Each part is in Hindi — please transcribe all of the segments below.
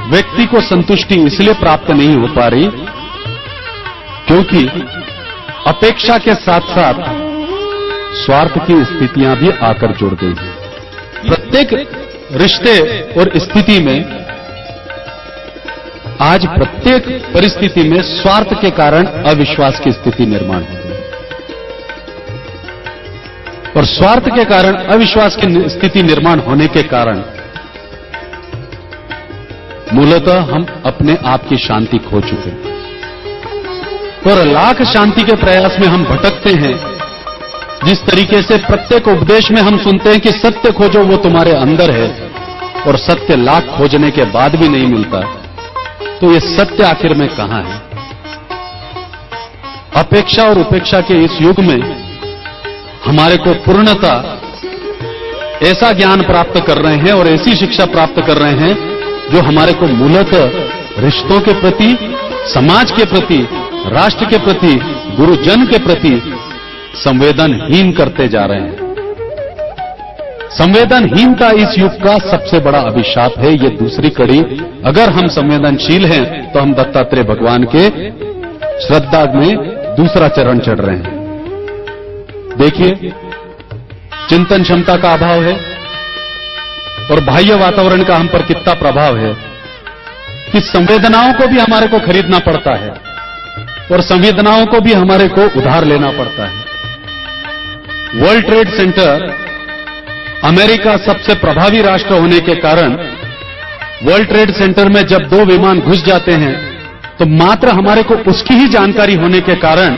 व्यक्ति को संतुष्टि इसलिए प्राप्त नहीं हो पा रही क्योंकि अपेक्षा के साथ साथ स्वार्थ की स्थितियां भी आकर जुड़ गई हैं। प्रत्येक रिश्ते और स्थिति में, आज प्रत्येक परिस्थिति में स्वार्थ के कारण अविश्वास की स्थिति निर्माण हो गई और स्वार्थ के कारण अविश्वास की स्थिति निर्माण होने के कारण मूलतः हम अपने आप की शांति खो चुके हैं और लाख शांति के प्रयास में हम भटकते हैं। जिस तरीके से प्रत्येक उपदेश में हम सुनते हैं कि सत्य खोजो, वो तुम्हारे अंदर है, और सत्य लाख खोजने के बाद भी नहीं मिलता, तो ये सत्य आखिर में कहां है? अपेक्षा और उपेक्षा के इस युग में हमारे को पूर्णता ऐसा ज्ञान प्राप्त कर रहे हैं और ऐसी शिक्षा प्राप्त कर रहे हैं जो हमारे को मूलतः रिश्तों के प्रति, समाज के प्रति, राष्ट्र के प्रति, गुरुजन के प्रति संवेदनहीन करते जा रहे हैं। संवेदनहीनता इस युग का सबसे बड़ा अभिशाप है। ये दूसरी कड़ी, अगर हम संवेदनशील हैं तो हम दत्तात्रेय भगवान के श्रद्धा में दूसरा चरण चढ़ रहे हैं। देखिए, चिंतन क्षमता का अभाव है और बाह्य वातावरण का हम पर कितना प्रभाव है कि संवेदनाओं को भी हमारे को खरीदना पड़ता है और संवेदनाओं को भी हमारे को उधार लेना पड़ता है। वर्ल्ड ट्रेड सेंटर, अमेरिका सबसे प्रभावी राष्ट्र होने के कारण वर्ल्ड ट्रेड सेंटर में जब 2 विमान घुस जाते हैं तो मात्र हमारे को उसकी ही जानकारी होने के कारण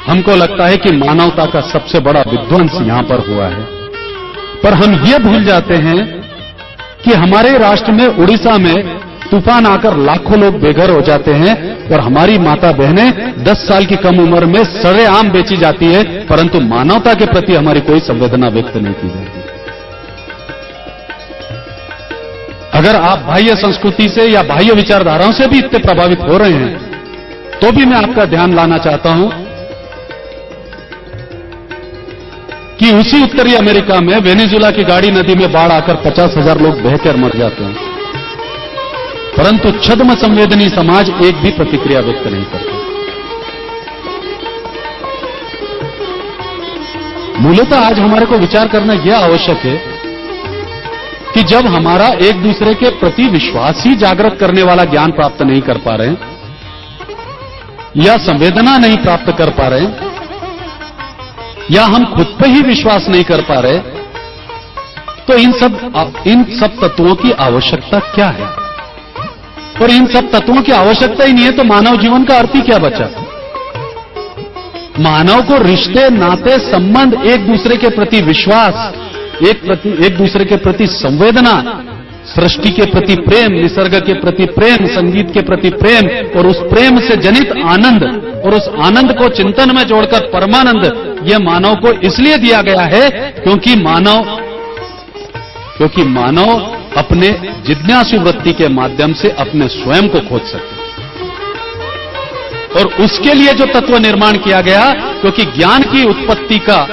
हमको लगता है कि मानवता का सबसे बड़ा विध्वंस यहां पर हुआ है। पर हम ये भूल जाते हैं कि हमारे राष्ट्र में, उड़ीसा में तूफान आकर लाखों लोग बेघर हो जाते हैं और हमारी माता बहनें 10 साल की कम उम्र में सरेआम बेची जाती है, परंतु मानवता के प्रति हमारी कोई संवेदना व्यक्त नहीं की जाती। अगर आप बाह्य संस्कृति से या बाह्य विचारधाराओं से भी इतने प्रभावित हो रहे हैं तो भी मैं आपका ध्यान लाना चाहता हूं कि उसी उत्तरी अमेरिका में वेनेजुला की गाड़ी नदी में बाढ़ आकर 50,000 लोग बहकर मर जाते हैं, परंतु छद्म संवेदनी समाज एक भी प्रतिक्रिया व्यक्त नहीं करता। मूलतः आज हमारे को विचार करना यह आवश्यक है कि जब हमारा एक दूसरे के प्रति विश्वास ही जागृत करने वाला ज्ञान प्राप्त नहीं कर पा रहे या संवेदना नहीं प्राप्त कर पा रहे या हम खुद पे ही विश्वास नहीं कर पा रहे, तो इन सब तत्वों की आवश्यकता क्या है? और इन सब तत्वों की आवश्यकता ही नहीं है तो मानव जीवन का अर्थ ही क्या बचा? मानव को रिश्ते, नाते, संबंध, एक दूसरे के प्रति विश्वास, एक दूसरे के प्रति संवेदना, सृष्टि के प्रति प्रेम, निसर्ग के प्रति प्रेम, संगीत के प्रति प्रेम और उस प्रेम से जनित आनंद और उस आनंद को चिंतन में जोड़कर परमानंद, यह मानव को इसलिए दिया गया है क्योंकि मानव अपने जिज्ञासु वृत्ति के माध्यम से अपने स्वयं को खोज सके। और उसके लिए जो तत्व निर्माण किया गया, क्योंकि ज्ञान की उत्पत्ति का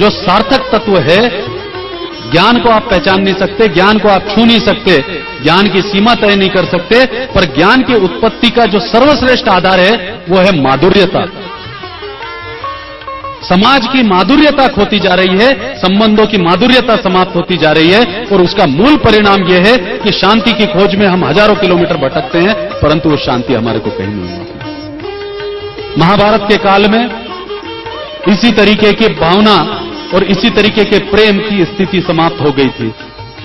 जो सार्थक तत्व है, ज्ञान को आप पहचान नहीं सकते, ज्ञान को आप छू नहीं सकते, ज्ञान की सीमा तय नहीं कर सकते, पर ज्ञान की उत्पत्ति का जो सर्वश्रेष्ठ आधार है वो है माधुर्यता। समाज की माधुर्यता खोती जा रही है, संबंधों की माधुर्यता समाप्त होती जा रही है और उसका मूल परिणाम यह है कि शांति की खोज में हम हजारों किलोमीटर भटकते हैं, परंतु वो शांति हमारे को कहीं नहीं मिलती। महाभारत के काल में इसी तरीके की भावना और इसी तरीके के प्रेम की स्थिति समाप्त हो गई थी,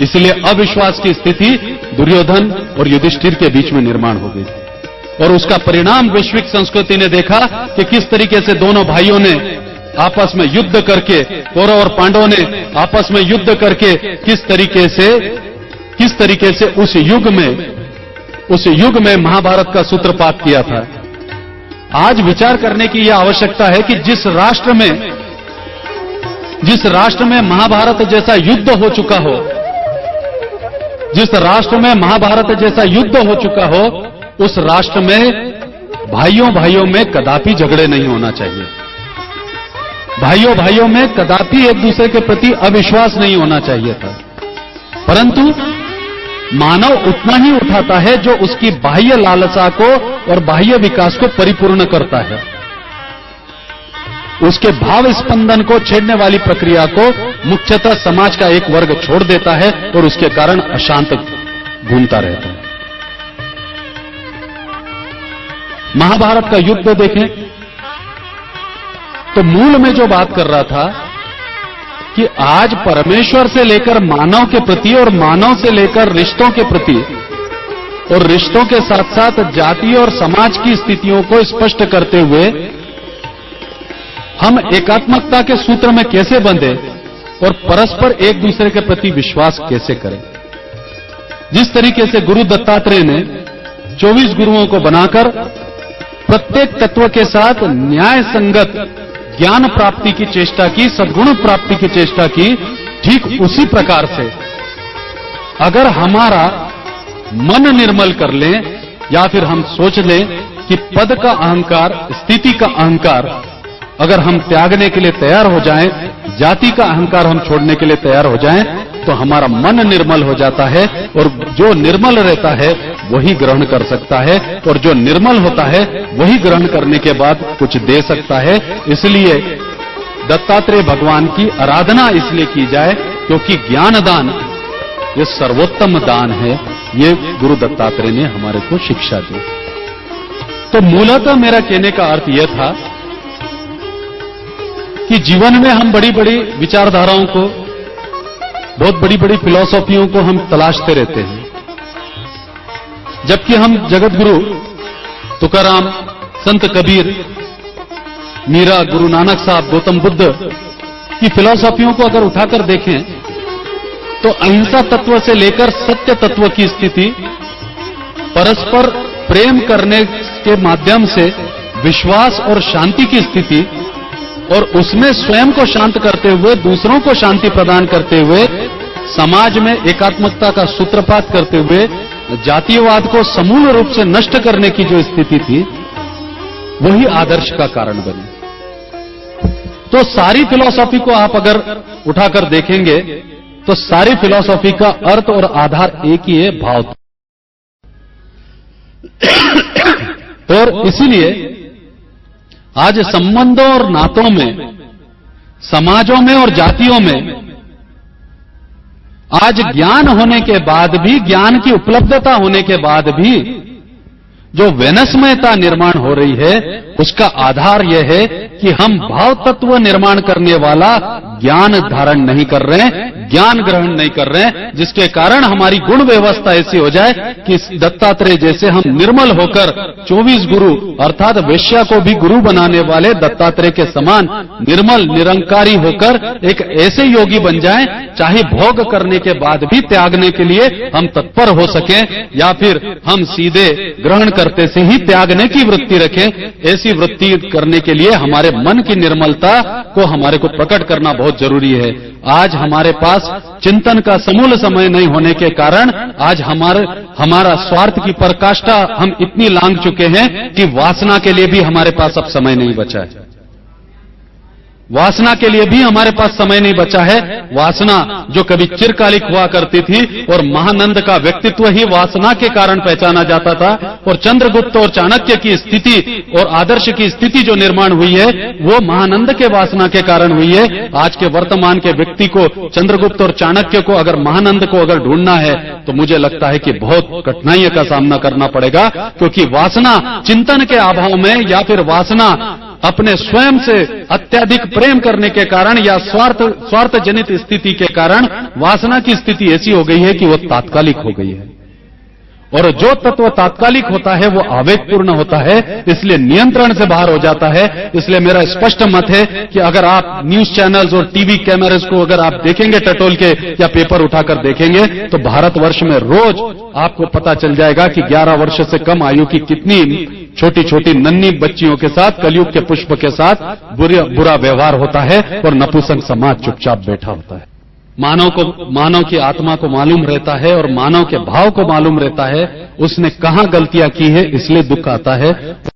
इसलिए अविश्वास की स्थिति दुर्योधन और युधिष्ठिर के बीच में निर्माण हो गई और उसका परिणाम वैश्विक संस्कृति ने देखा कि किस तरीके से दोनों भाइयों ने आपस में युद्ध करके, कौरव और पांडवों ने आपस में युद्ध करके किस तरीके से उस युग में महाभारत का सूत्रपात किया था। आज विचार करने की यह आवश्यकता है कि जिस राष्ट्र में महाभारत जैसा युद्ध हो चुका हो, जिस राष्ट्र में महाभारत जैसा युद्ध हो चुका हो, उस राष्ट्र में भाइयों में कदापि झगड़े नहीं होना चाहिए। भाइयों में कदापि एक दूसरे के प्रति अविश्वास नहीं होना चाहिए था। परंतु मानव उतना ही उठाता है जो उसकी बाह्य लालसा को और बाह्य विकास को परिपूर्ण करता है। उसके भाव स्पंदन को छेड़ने वाली प्रक्रिया को मुख्यतः समाज का एक वर्ग छोड़ देता है और उसके कारण अशांत घूमता रहता है। महाभारत का युद्ध देखें तो मूल में जो बात कर रहा था कि आज परमेश्वर से लेकर मानव के प्रति और मानव से लेकर रिश्तों के प्रति और रिश्तों के साथ साथ जाति और समाज की स्थितियों को स्पष्ट करते हुए हम एकात्मकता के सूत्र में कैसे बंधे और परस्पर एक दूसरे के प्रति विश्वास कैसे करें। जिस तरीके से गुरु दत्तात्रेय ने 24 गुरुओं को बनाकर प्रत्येक तत्व के साथ न्याय संगत ज्ञान प्राप्ति की चेष्टा की, सद्गुण प्राप्ति की चेष्टा की, ठीक उसी प्रकार से अगर हमारा मन निर्मल कर लें या फिर हम सोच लें कि पद का अहंकार, स्थिति का अहंकार अगर हम त्यागने के लिए तैयार हो जाएं, जाति का अहंकार हम छोड़ने के लिए तैयार हो जाएं, तो हमारा मन निर्मल हो जाता है और जो निर्मल रहता है वही ग्रहण कर सकता है और जो निर्मल होता है वही ग्रहण करने के बाद कुछ दे सकता है। इसलिए दत्तात्रेय भगवान की आराधना इसलिए की जाए क्योंकि ज्ञान दान ये सर्वोत्तम दान है। ये गुरु दत्तात्रेय ने हमारे को शिक्षा दी। तो मूलतः मेरा कहने का अर्थ यह था कि जीवन में हम बड़ी बड़ी विचारधाराओं को, बहुत बड़ी बड़ी फिलॉसफियों को हम तलाशते रहते हैं, जबकि हम जगत गुरु तुकाराम, संत कबीर, मीरा, गुरु नानक साहब, गौतम बुद्ध की फिलॉसफियों को अगर उठाकर देखें तो अहिंसा तत्व से लेकर सत्य तत्व की स्थिति, परस्पर प्रेम करने के माध्यम से विश्वास और शांति की स्थिति और उसमें स्वयं को शांत करते हुए दूसरों को शांति प्रदान करते हुए समाज में एकात्मकता का सूत्रपात करते हुए जातीयवाद को समूल रूप से नष्ट करने की जो स्थिति थी वही आदर्श का कारण बनी। तो सारी फिलॉसफी को आप अगर उठाकर देखेंगे तो सारी फिलॉसफी का अर्थ और आधार एक ही है, भाव। और इसीलिए आज संबंधों और नातों में, समाजों में और जातियों में आज ज्ञान होने के बाद भी, ज्ञान की उपलब्धता होने के बाद भी जो वैनस्मयता निर्माण हो रही है उसका आधार यह है कि हम भाव तत्व निर्माण करने वाला ज्ञान धारण नहीं कर रहे हैं, ज्ञान ग्रहण नहीं कर रहे हैं, जिसके कारण हमारी गुण व्यवस्था ऐसी हो जाए कि दत्तात्रेय जैसे हम निर्मल होकर 24 गुरु अर्थात वेश्या को भी गुरु बनाने वाले दत्तात्रेय के समान निर्मल निरंकारी होकर एक ऐसे योगी बन जाएं, चाहे भोग करने के बाद भी त्यागने के लिए हम तत्पर हो सकें या फिर हम सीधे ग्रहण करते से ही त्यागने की वृत्ति रखें। ऐसी वृत्ति करने के लिए हमारे मन की निर्मलता को हमारे को प्रकट करना बहुत जरूरी है। आज हमारे पास चिंतन का समूल समय नहीं होने के कारण आज हमारा स्वार्थ की पराकाष्ठा हम इतनी लांघ चुके हैं कि वासना के लिए भी हमारे पास अब समय नहीं बचा है। वासना के लिए भी हमारे पास समय नहीं बचा है। वासना जो कभी चिरकालिक हुआ करती थी और महानंद का व्यक्तित्व ही वासना के कारण पहचाना जाता था और चंद्रगुप्त और चाणक्य की स्थिति और आदर्श की स्थिति जो निर्माण हुई है वो महानंद के वासना के कारण हुई है। आज के वर्तमान के व्यक्ति को, चंद्रगुप्त और चाणक्य को अगर महानंद को अगर ढूंढना है तो मुझे लगता है कि बहुत कठिनाइयों का सामना करना पड़ेगा, क्योंकि वासना चिंतन के अभाव में या फिर वासना अपने स्वयं से अत्यधिक प्रेम करने के कारण या स्वार्थ जनित स्थिति के कारण वासना की स्थिति ऐसी हो गई है कि वो तात्कालिक हो गई है। और जो तत्व तात्कालिक होता है वो आवेगपूर्ण होता है, इसलिए नियंत्रण से बाहर हो जाता है। इसलिए मेरा स्पष्ट मत है कि अगर आप न्यूज चैनल्स और टीवी कैमरेज को अगर आप देखेंगे टटोल के या पेपर उठाकर देखेंगे तो भारतवर्ष में रोज आपको पता चल जाएगा कि 11 वर्ष से कम आयु की कितनी छोटी छोटी नन्ही बच्चियों के साथ कलयुग के पुष्प के साथ बुरा व्यवहार होता है और नपुंसक समाज चुपचाप बैठा होता है। मानव की आत्मा को मालूम रहता है और मानव के भाव को मालूम रहता है उसने कहां गलतियां की है, इसलिए दुख आता है।